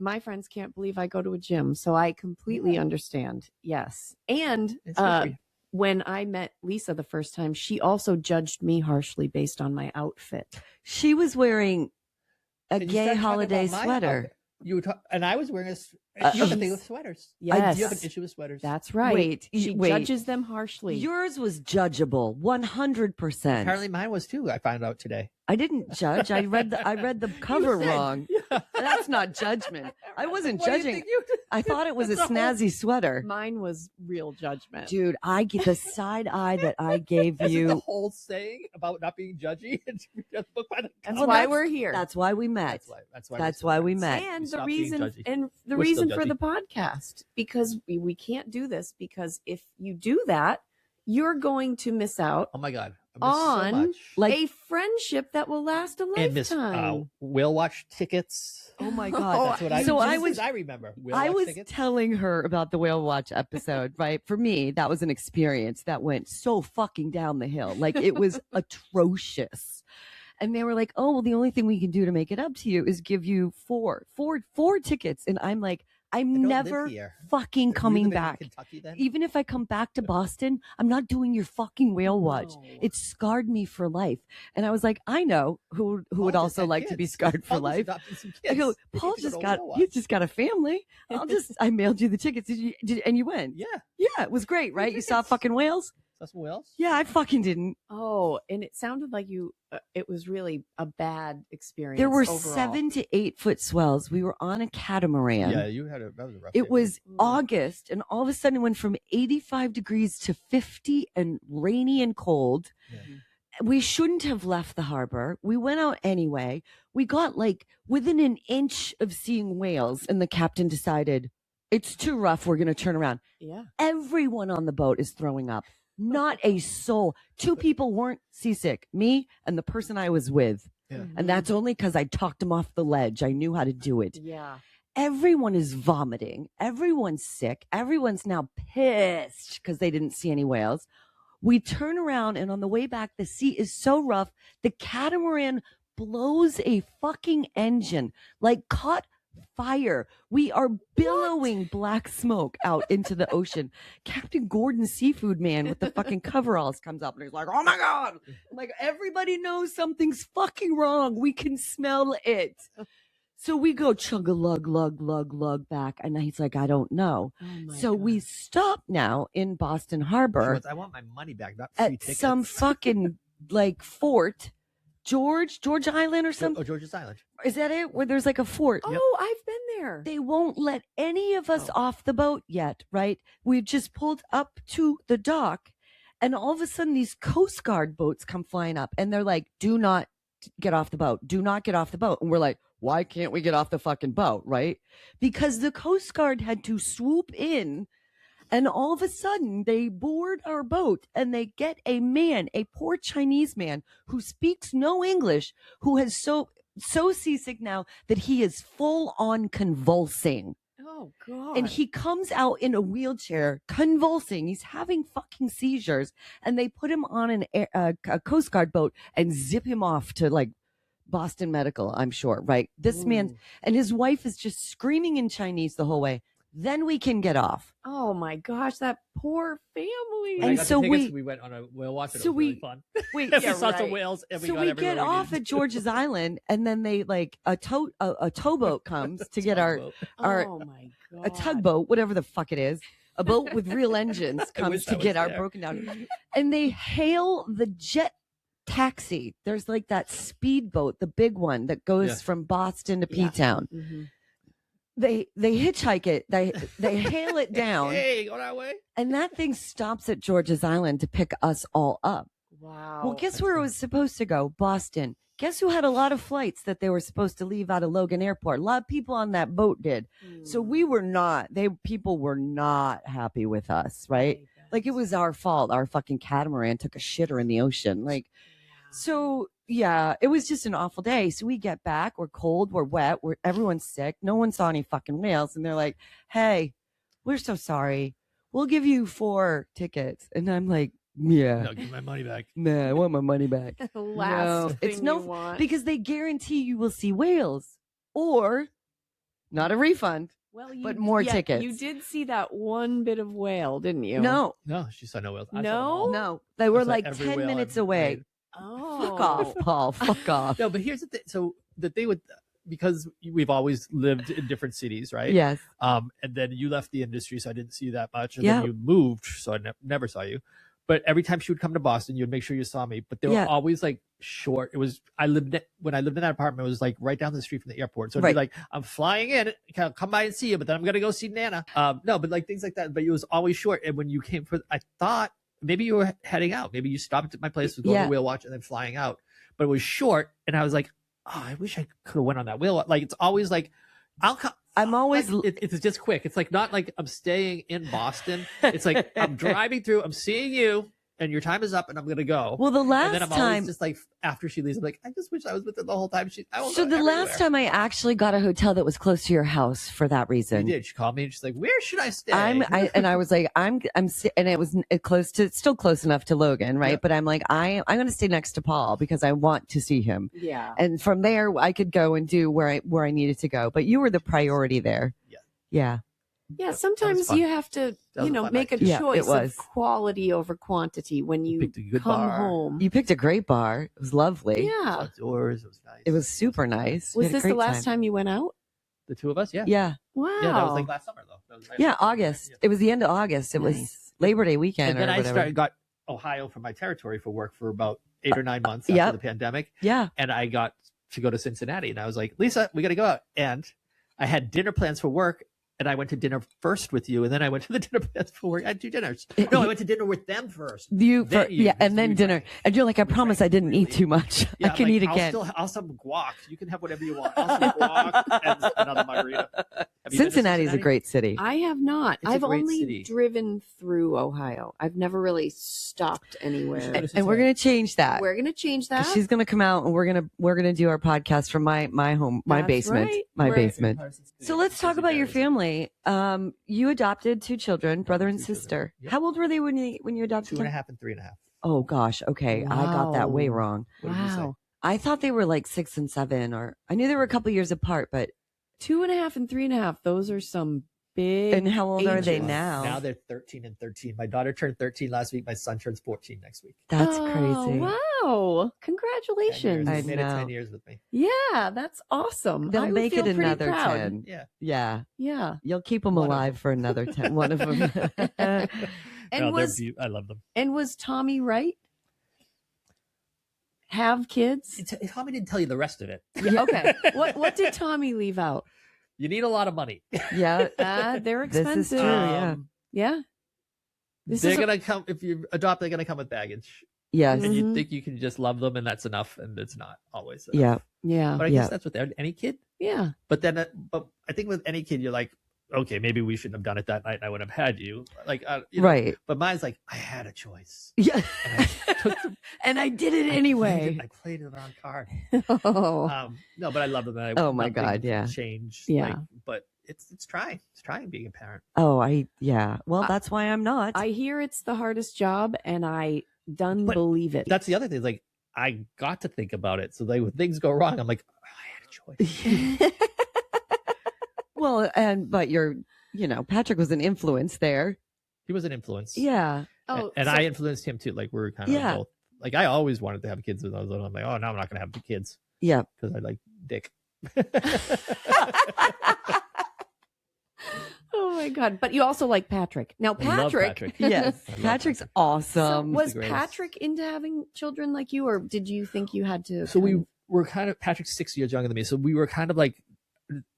My friends can't believe I go to a gym, so I completely understand. Yes. And It's good for you. when I met Lisa the first time, she also judged me harshly based on my outfit. She was wearing a And you gay started talking holiday about my sweater. outfit. You were and I was wearing you have a thing with sweaters. Yes. You have an issue with sweaters. That's right. Wait, she wait. judges them harshly. Yours was judgeable, 100%. Apparently mine was too. I found out today. I didn't judge. I read the cover said- wrong. Yeah. That's not judgment. I wasn't What do you judging. think you did? I thought it was a That's the whole- snazzy sweater. Mine was real judgment. Dude, I get the side eye that I gave Isn't the you. whole saying about not being judgy? It's just book by the That's cover. why we're here. That's why we met. That's why we met. and We the stopped being reason judgy. and the We're still reason for judgy. the podcast, because we can't do this, because if you do that, you're going to miss out Oh my god. I miss so on much. Like- a friendship that will last a And miss lifetime. whale watch tickets. Oh my God. That's what I. So I just was- as I remember. Whale I watch was tickets. telling her about the Whale Watch episode, right? For me, that was an experience that went so fucking down the hill. Like it was atrocious. And they were like, "Oh, well, the only thing we can do to make it up to you is give you four tickets." And I'm like, I I'm don't live never here. fucking You coming live in back. Kentucky, then? Even if I come back to Boston, I'm not doing your fucking Whale Watch. No. It scarred me for life. And I was like, I know who Paul would just also had like to be kids. scarred for Paul just life. adopted some I go, kids. They Paul need to go just to got, Whale he's Watch. just got a family. I mailed you the tickets. And you went? Yeah. Yeah, it was great, right? You saw tickets. fucking whales? Saw some whales. Yeah, I fucking didn't. Oh, and it sounded like you. It was really a bad experience. There were overall. 7 to 8 foot swells. We were on a catamaran. Yeah, you had that was a rough. It day. was Mm. August, and all of a sudden it went from 85 degrees to 50 and rainy and cold. Yeah. We shouldn't have left the harbor. We went out anyway. We got like within an inch of seeing whales, and the captain decided it's too rough. We're going to turn around. Yeah. Everyone on the boat is throwing up. Not a soul. 2 people weren't seasick, me and the person I was with. Yeah. And that's only because I talked him off the ledge. I knew how to do it. Yeah. Everyone is vomiting. Everyone's sick. Everyone's now pissed because they didn't see any whales. We turn around, and on the way back, the sea is so rough. The catamaran blows a fucking engine, like caught fire. We are billowing black smoke out into the ocean. Captain Gordon Seafood Man with the fucking coveralls comes up and he's like, "Oh my God." I'm like, everybody knows something's fucking wrong. We can smell it. So we go chug a lug, lug, lug, lug back. And he's like, "I don't know." Oh my So God. we stop now in Boston She Harbor wants, I want my money back, not free at tickets. some fucking like fort. George Island or something. Oh, George's Island. Is that it? Where there's like a fort. Oh, Yep. I've been there. They won't let any of us off the boat yet, right? We've just pulled up to the dock, and all of a sudden these Coast Guard boats come flying up, and they're like, "Do not get off the boat. Do not get off the boat." And we're like, "Why can't we get off the fucking boat?" Right? Because the Coast Guard had to swoop in, and all of a sudden they board our boat, and they get a man, a poor Chinese man who speaks no English, who has so seasick now that he is full on convulsing. Oh God. And he comes out in a wheelchair convulsing. He's having fucking seizures. And they put him on a Coast Guard boat and zip him off to like Boston Medical, I'm sure, right? This man Ooh. and his wife is just screaming in Chinese the whole way. then we can get off. Oh my gosh, that poor family. When I And got so the tickets, we- we went on a whale watch. And so it was we- really fun. Wait, we yeah, saw some right. whales, and we so got we everywhere get we off needed at George's Island, and then they like a towboat comes to get our Oh my god. a tugboat, whatever the fuck it is, a boat with real engines I comes wish to I get was our there. broken down, and they hail the jet taxi. There's like that speedboat, the big one that goes Yeah. from Boston to Yeah. P-town. Mhm. They hitchhike it. They hail it down, Hey, go that way. and that thing stops at George's Island to pick us all up. Wow. Well, guess where it was supposed to go? Boston. Guess who had a lot of flights that they were supposed to leave out of Logan Airport? A lot of people on that boat did. So we were not. People were not happy with us, right? Like it was our fault. Our fucking catamaran took a shitter in the ocean. Like, so yeah, it was just an awful day. So we get back, we're cold, we're wet, everyone's sick. No one saw any fucking whales, and they're like, "Hey, we're so sorry. We'll give you 4 tickets." And I'm like, "Yeah, No, give my money back. nah, I want my money back." The last No, thing it's no- you want. Because they guarantee you will see whales, or not a refund. Well, but more tickets. You did see that one bit of whale, didn't you? No, No, she saw no whales. I saw them No? all. no, they were I saw like every 10 whale minutes I've away. made. Oh. Fuck off, Paul. Fuck off. No, but here's the thing. So the thing with, because we've always lived in different cities, right? Yes. And then you left the industry, so I didn't see you that much. And Yeah. then you moved, so I never saw you. But every time she would come to Boston, you'd make sure you saw me. But they were Yeah. always like short. It was when I lived in that apartment, it was like right down the street from the airport. So it'd Right. be like, I'm flying in, I'll come by and see you, but then I'm gonna go see Nana. No, but like things like that. But it was always short. And when you came I thought maybe you were heading out. Maybe you stopped at my place, was going Yeah. to whale watch, and then flying out. But it was short, and I was like, oh, I wish I could have went on that whale. Like it's always like, I'll come. I'm always. Like, it's just quick. It's like not like I'm staying in Boston. It's like I'm driving through. I'm seeing you, and your time is up, and I'm gonna go. Well, the and last then I'm time. always just like after she leaves, I'm like, I just wish I was with her the whole time. I won't So go the everywhere. last time I actually got a hotel that was close to your house for that she reason. did, she called me and she's like, "Where should I stay?" And I was like, and it was still close enough to Logan, right? Yeah. But I'm like, I'm going to stay next to Paul because I want to see him. Yeah. And from there, I could go and do where I needed to go. But you were the priority there. Yeah. Yeah. Yeah, sometimes fun. you have to, That was a fun make a night. Yeah, it choice was. of quality over quantity when you picked a good come bar. home. You picked a great bar. It was lovely. Yeah. Outdoors, it was nice. It was super nice. We Was had a this the great last time you went out? The two of us, yeah. Yeah. Wow. Yeah, that was like last summer though. That was right Yeah. after- August. Yeah. It was the end of August. It was Nice. Labor Day weekend And then or I whatever. got Ohio from my territory for work for about 8 or 9 months after Yep. the pandemic. Yeah. And I got to go to Cincinnati, and I was like, Lisa, we got to go out. And I had dinner plans for work, and I went to dinner first with you, and then I went to the dinner plans for work. I had 2 dinners. No, I went to dinner with them first. And then dinner. And you're like, I promise I didn't eat too much. Yeah, I I'm can like, eat again. I'll have some guac. You can have whatever you want. I'll have some guac and another margarita. Have you been to Cincinnati's a Cincinnati? great city. I have not. It's a I've great only city. driven through Ohio. I've never really stopped anywhere. should go to And we're going to change that. We're gonna change 'Cause that. she's going to come out and we're going to do our podcast from my home, my That's basement, right. my We're- basement. So let's talk about your family. You adopted 2 children, brother and 2 children. sister. Yep. How old were they when you adopted 2.5 them? and 3.5. Oh gosh. Okay. I got that way Wow. wrong. What did you say? Wow. I thought they were like 6 and 7, or I knew they were a couple years apart, but 2.5 and 3.5. Those are some big. and how old are they ages. now? Now they're 13 and 13. My daughter turned 13 last week. My son turns 14 next week. That's Oh, crazy. Wow. 10 years. Congratulations. I They made it know. 10 years with me. Yeah, that's awesome. They'll I would make feel it pretty another proud. 10. Yeah. Yeah. Yeah. You'll keep them One of alive them. for another 10. One of them. And No, was I love them. Tommy right? Have kids? Tommy didn't tell you the rest of it. Yeah, okay. What did Tommy leave out? You need a lot of money. Yeah. They're This expensive. is true. Yeah. Yeah. This They're is a- gonna come if you adopt. They're gonna come with baggage, Yes. and you Mhm. think you can just love them, and that's enough, and it's not always. Enough. Yeah. Yeah. But I Yeah. guess that's with any kid. Yeah. But then, but I think with any kid, you're like, okay, maybe we shouldn't have done it that night. And I would have had you, like, you know, Right. But mine's like, I had a choice, Yeah. and I took the, And I did it I anyway. played it on card. Oh. No, but I love them. Oh my God, yeah. change. Yeah. like, but it's trying being a parent. Oh, yeah. Well, I- that's why I'm not. I hear it's the hardest job, and I done But believe it. That's the other thing. Like, I got to think about it. So like when things go wrong, I'm like, oh, I had a choice. Well, but Patrick was an influence there. He was an influence. Yeah. Oh, and so- I influenced him too. Like, we're kind of Yeah. both. Like, I always wanted to have kids when I was little. I'm like, oh, no, I'm not going to have kids Yeah. because I like dick. Oh my God. But you also like Patrick. Now, I love Patrick. Yes. I love Patrick's Patrick. So awesome. was the greatest. Patrick into having children like you, or did you think you had to? So kind we of- were kind of, Patrick's 6 years younger than me. So we were kind of like,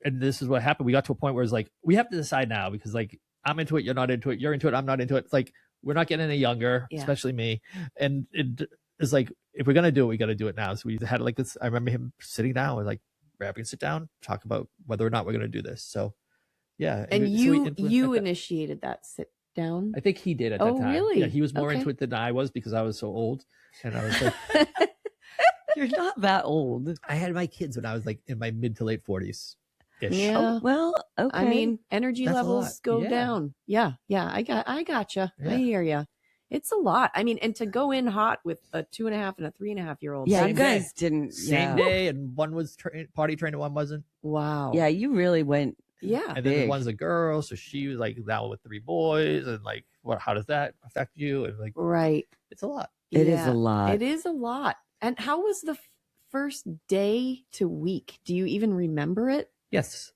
and this is what happened. We got to a point where it's like, we have to decide now because like, I'm into it, you're not into it, you're into it, I'm not into it. It's like, we're not getting any younger, Yeah. especially me. And it is like, if we're going to do it, we got to do it now. So we had like this, I remember him sitting down with like, we're having to sit down, talk about whether or not we're going to do this. So yeah. and so you influenced you like that. initiated that sit down. I think he did at that Oh, time. really? Yeah, he was more Okay. into it than I was because I was so old. And I was like, You're not that old. I had my kids when I was like in my mid to late 40s ish. Yeah. Oh, well, okay. I mean, energy That's a levels lot. go Yeah. down. Yeah. I gotcha. Yeah. I hear you. It's a lot. I mean, and to go in hot with a 2.5 and a 3.5-year-old. Yeah, Same you day. guys didn't. Same yeah. day, and one was potty trained and one wasn't. Wow. Yeah, you really went. Yeah. And then Big. one's a girl, so she was like now with 3 boys, and like, what? How does that affect you? And like, Right. it's a lot. It is Yeah. a lot. It is a lot. And how was the first day to week? Do you even remember it? Yes.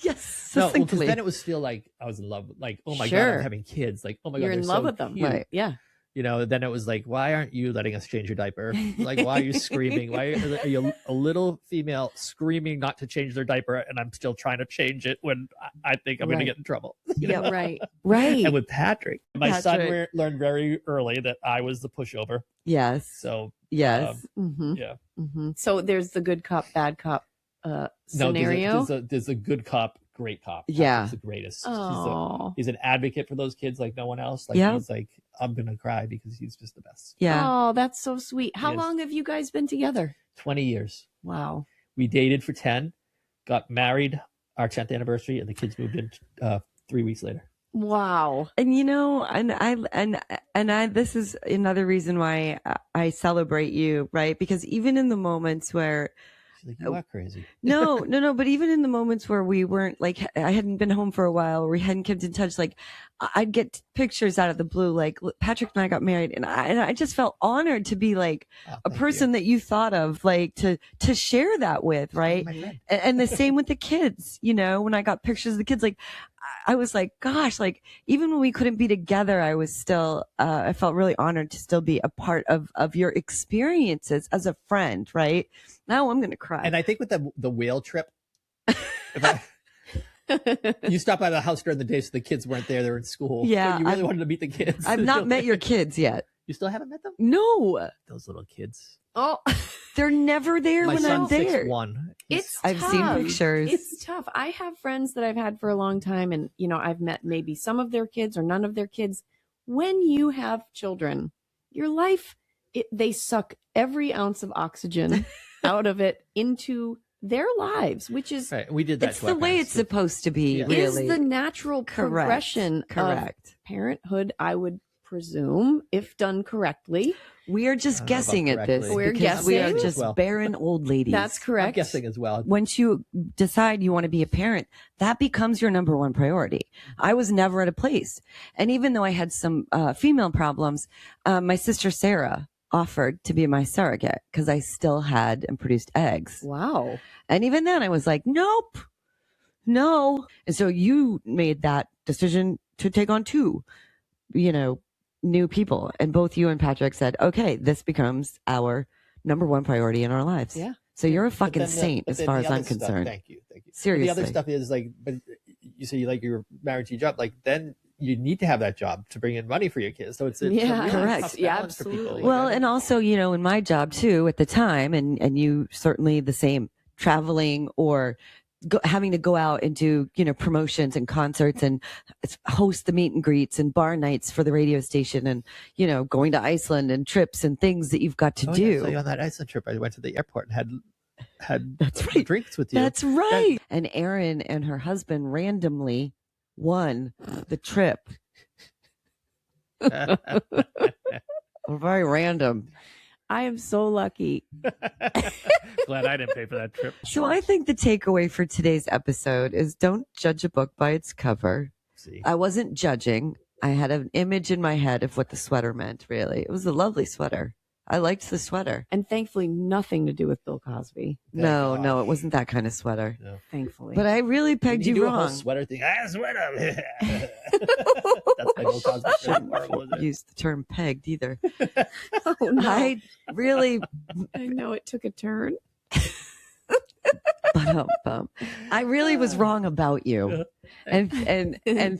Yes. No, because succinctly. then it was still like I was in love. Like, oh my god, Sure. I'm having kids. Like, oh my You're god, in they're love so with them. cute. Right. Yeah. You know, then it was like, why aren't you letting us change your diaper? Like, why are you screaming? Why are you a little female screaming not to change their diaper, and I'm still trying to change it when I think I'm going Right. to get in trouble? Yeah. Right. Right. And with Patrick, my son Patrick. learned very early that I was the pushover. Yes. So Yes. Mm-hmm. yeah, Mm-hmm. So there's the good cop, bad cop no, scenario. there's a good cop, great cop. Yeah. Patrick's the greatest. Oh. He's an advocate for those kids like no one else. Like Yeah. he's like, I'm gonna cry because he's just the best. Yeah. Oh, that's so sweet. How Yes. long have you guys been together? 20 years. Wow. We dated for 10, got married our 10th anniversary, and the kids moved in 3 weeks later. Wow. And I this is another reason why I celebrate you, right? Because even in the moments where She's like, you are crazy. no, but even in the moments where we weren't like, I hadn't been home for a while, or we hadn't kept in touch, like I'd get pictures out of the blue, like Patrick and I got married, and I just felt honored to be like Oh, a thank person that you thought of, like to share that with, you. right? My friend. And the same with the kids, when I got pictures of the kids, like I was like, gosh, like even when we couldn't be together, I was still, I felt really honored to still be a part of your experiences as a friend, right? Now I'm going to cry. And I think with the whale trip, you stopped by the house during the day, so the kids weren't there; they were in school. Yeah, so you really wanted to meet the kids. I've not met your kids yet. You still haven't met them? No, Those little kids. Oh, they're never there My when I'm son's there. 6'1". it's I've tough. seen pictures. It's tough. I have friends that I've had for a long time, and I've met maybe some of their kids or none of their kids. When you have children, your life, they suck every ounce of oxygen out of it into their lives, which is Right, we did that. It's to the our way parents, it's too. supposed to be, Yeah. really. is the natural Correct. progression of Correct. parenthood, I would presume, if done correctly. We are I just don't know about guessing at this. correctly. We're because We are guessing. just Well. barren old ladies. That's I'm correct. guessing as well. Once you decide you want to be a parent, that becomes your number one priority. I was never at a place. And even though I had some female problems, my sister Sarah offered to be my surrogate because I still had and produced eggs. Wow. And even then I was like, nope, no. And so you made that decision to take on 2, new people. And both you and Patrick said, okay, this becomes our number one priority in our lives. Yeah. So you're a But fucking then saint but as then far the as other I'm stuff- concerned. Thank you. But Seriously. the other stuff is like, but you say you're married to your job, like then you need to have that job to bring in money for your kids. So it's a Yeah. really Correct. tough Yeah, balance for people. absolutely. Like, Well, I and don't- also, in my job too at the time, and you certainly the same, traveling or having to go out and do, promotions and concerts and host the meet and greets and bar nights for the radio station and, going to Iceland and trips and things that you've got to Oh, do. yeah, I saw you on that Iceland trip. I went to the airport and had That's right. drinks with you. That's right. And Erin and her husband randomly won the trip. Very random. I am so lucky. Glad I didn't pay for that trip. So I think the takeaway for today's episode is don't judge a book by its cover. See. I wasn't judging. I had an image in my head of what the sweater meant, really. It was a lovely sweater. I liked the sweater. And thankfully, nothing to do with Bill Cosby. No, it wasn't that kind of sweater. No. Thankfully. But I really pegged you you do a whole wrong. sweater thing. Sweater. That's my Bill Cosby Shouldn't horrible, isn't it? use the term pegged either. Oh, no. I really, I know it took a turn. I really was wrong about you. And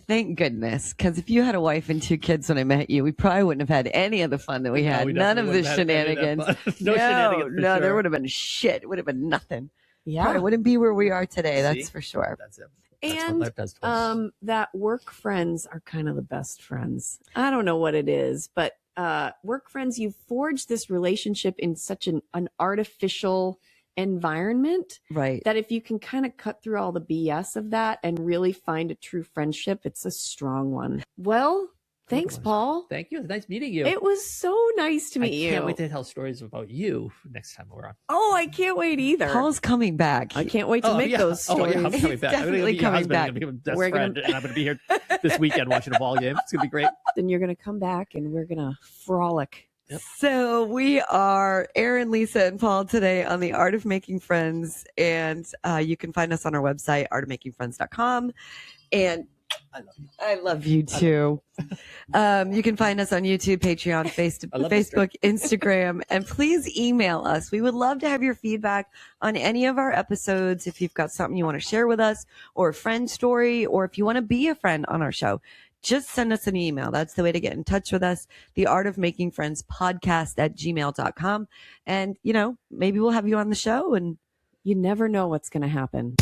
thank goodness, because if you had a wife and 2 kids when I met you, we probably wouldn't have had any of the fun that we had. we None of definitely the wouldn't have had any of shenanigans. that fun. No shenanigans for there sure. would have been shit. It would have been nothing. Yeah. Probably wouldn't be where we are today. That's See? for sure. That's it. That's what And life does to us. that work friends are kind of the best friends. I don't know what it is, but work friends, you forge this relationship in such an artificial environment Right. that if you can kind of cut through all the BS of that and really find a true friendship, it's a strong one. Well, thanks, Otherwise. Paul. Thank you. It's nice meeting you. It was so nice to meet you. I can't wait to tell stories about you next time we're on. Oh, I can't wait either. Paul's coming back. I can't wait to make those stories. Yeah, I'm coming He's back. I'm definitely gonna be your coming husband. back. I'm gonna be your best We're gonna- friend, and I'm going to be here this weekend watching a ball game. It's going to be great. Then you're going to come back and we're going to frolic. Yep. So we are Aaron, Lisa, and Paul today on the Art of Making Friends. And you can find us on our website, artofmakingfriends.com. And I love you. I love you too. You can find us on YouTube, Patreon, I love this Facebook, Instagram, and please email us. We would love to have your feedback on any of our episodes. If you've got something you want to share with us, or a friend story, or if you want to be a friend on our show, just send us an email. That's the way to get in touch with us. The Art of Making Friends podcast at gmail.com. And, maybe we'll have you on the show and You never know what's going to happen.